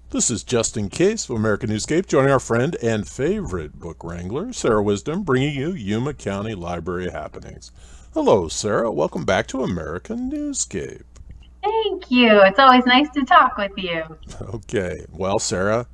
This is Just in Case of American Newscape, joining our friend and favorite book wrangler, Sarah Wisdom, bringing you Yuma County Library happenings. Hello, Sarah. Welcome back to American Newscape. Thank you. It's always nice to talk with you. Okay, well, Sarah,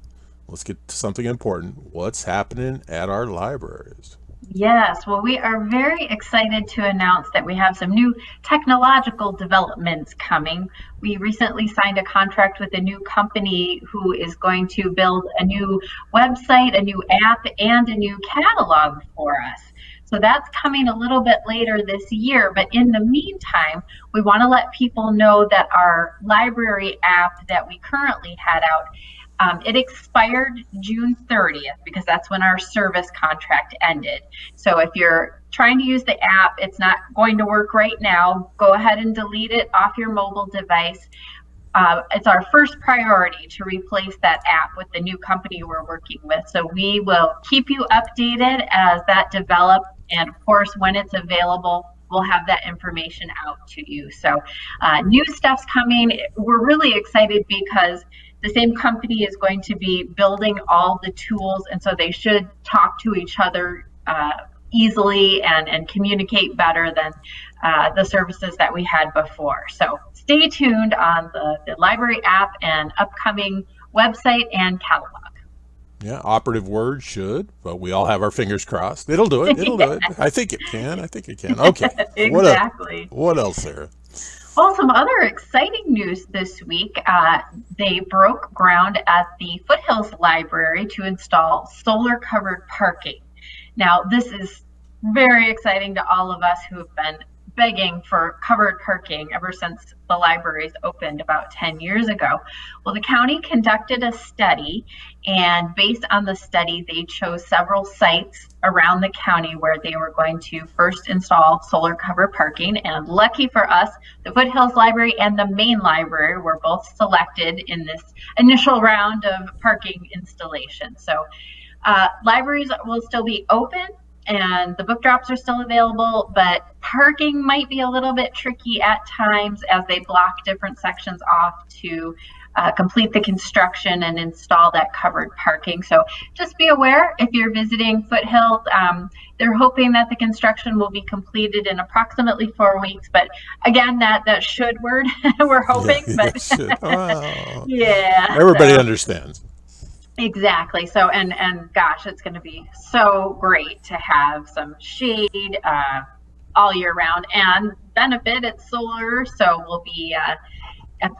let's get to something important. What's happening at our libraries? Yes, well, we are very excited to announce that we have some new technological developments coming. We recently signed a contract with a new company who is going to build a new website, a new app, and a new catalog for us. So that's coming a little bit later this year. But in the meantime, we want to let people know that our library app that we currently had out it expired June 30th because that's when our service contract ended. So if you're trying to use the app, it's not going to work right now. Go ahead and delete it off your mobile device. It's our first priority to replace that app with the new company we're working with. So we will keep you updated as that develops. And of course, when it's available, we'll have that information out to you. So new stuff's coming. We're really excited because the same company is going to be building all the tools, and so they should talk to each other easily and communicate better than the services that we had before. So stay tuned on the library app and upcoming website and catalog. Yeah, operative word should, but we all have our fingers crossed. It'll do it. It'll do it. I think it can. I think it can. Okay. What else? Exactly. What else, Sarah? Well, some other exciting news this week. They broke ground at the Foothills Library to install solar covered parking. Now, this is very exciting to all of us who have been begging for covered parking ever since the libraries opened about 10 years ago. Well, the county conducted a study, and based on the study, they chose several sites around the county where they were going to first install solar covered parking. And lucky for us, the Foothills Library and the main library were both selected in this initial round of parking installation. So libraries will still be open and the book drops are still available, but parking might be a little bit tricky at times as they block different sections off to complete the construction and install that covered parking. So just be aware if you're visiting Foothills, they're hoping that the construction will be completed in approximately 4 weeks. But again, that should word we're Yeah, hoping, yeah, but should. Well, yeah. everybody So understands. exactly. So and gosh, it's going to be so great to have some shade all year round and benefit. It's solar, so we'll be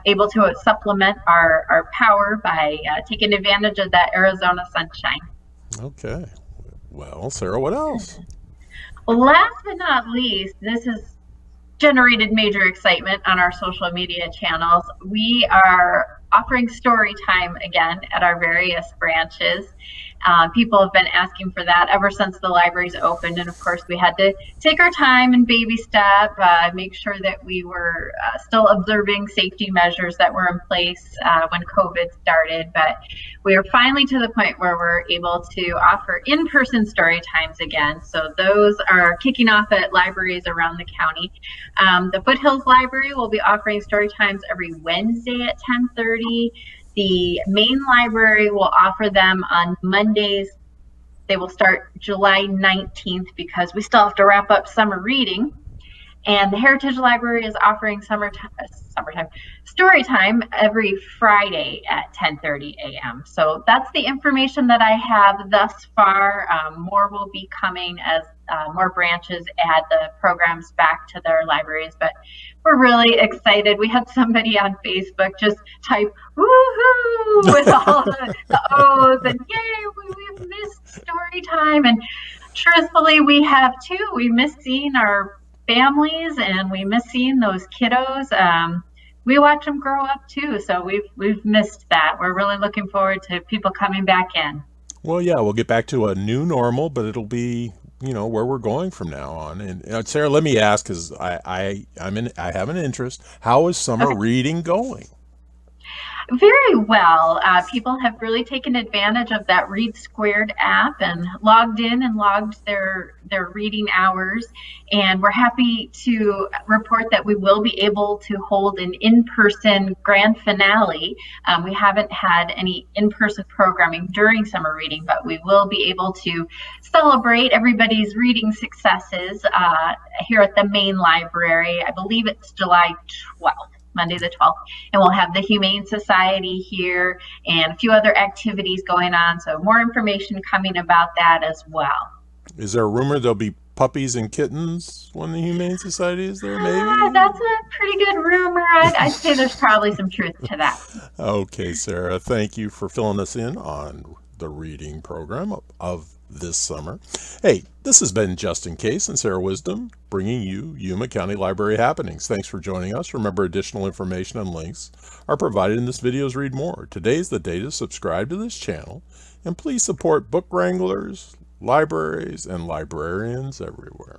able to supplement our power by taking advantage of that Arizona sunshine. Okay. Well, Sarah, what else? Well, last but not least, this has generated major excitement on our social media channels. We are offering story time again at our various branches. People have been asking for that ever since the libraries opened, and of course, we had to take our time and baby step, make sure that we were still observing safety measures that were in place when COVID started. But we are finally to the point where we're able to offer in-person story times again. So those are kicking off at libraries around the county. The Foothills Library will be offering story times every Wednesday at 10:30. The main library will offer them on Mondays. They will start July 19th because we still have to wrap up summer reading. And the Heritage Library is offering summertime story time every Friday at 10:30 a.m. So that's the information that I have thus far. More will be coming as more branches add the programs back to their libraries, but we're really excited. We had somebody on Facebook just type "woohoo" with all the O's and "yay, we've missed story time." And truthfully, we have too. We miss seeing our families and we miss seeing those kiddos. We watch them grow up too, so we've missed that. We're really looking forward to people coming back in. Well, yeah, we'll get back to a new normal, but it'll be, where we're going from now on. And Sarah, let me ask, because I have an interest. How is summer Okay. reading going? Very well. People have really taken advantage of that Read Squared app and logged in and logged their reading hours. And we're happy to report that we will be able to hold an in-person grand finale. We haven't had any in-person programming during summer reading, but we will be able to celebrate everybody's reading successes here at the main library. I believe it's July 12th. Monday the 12th, and we'll have the Humane Society here and a few other activities going on. So more information coming about that as well. Is there a rumor there'll be puppies and kittens when the Humane Society is there, maybe? That's a pretty good rumor. I'd say there's probably some truth to that. Okay, Sarah, thank you for filling us in on the reading program of this summer. Hey, this has been Justin Case and Sarah Wisdom bringing you Yuma County Library happenings. Thanks for joining us. Remember, additional information and links are provided in this video's Read More. Today's the day to subscribe to this channel, and please support book wranglers, libraries, and librarians everywhere.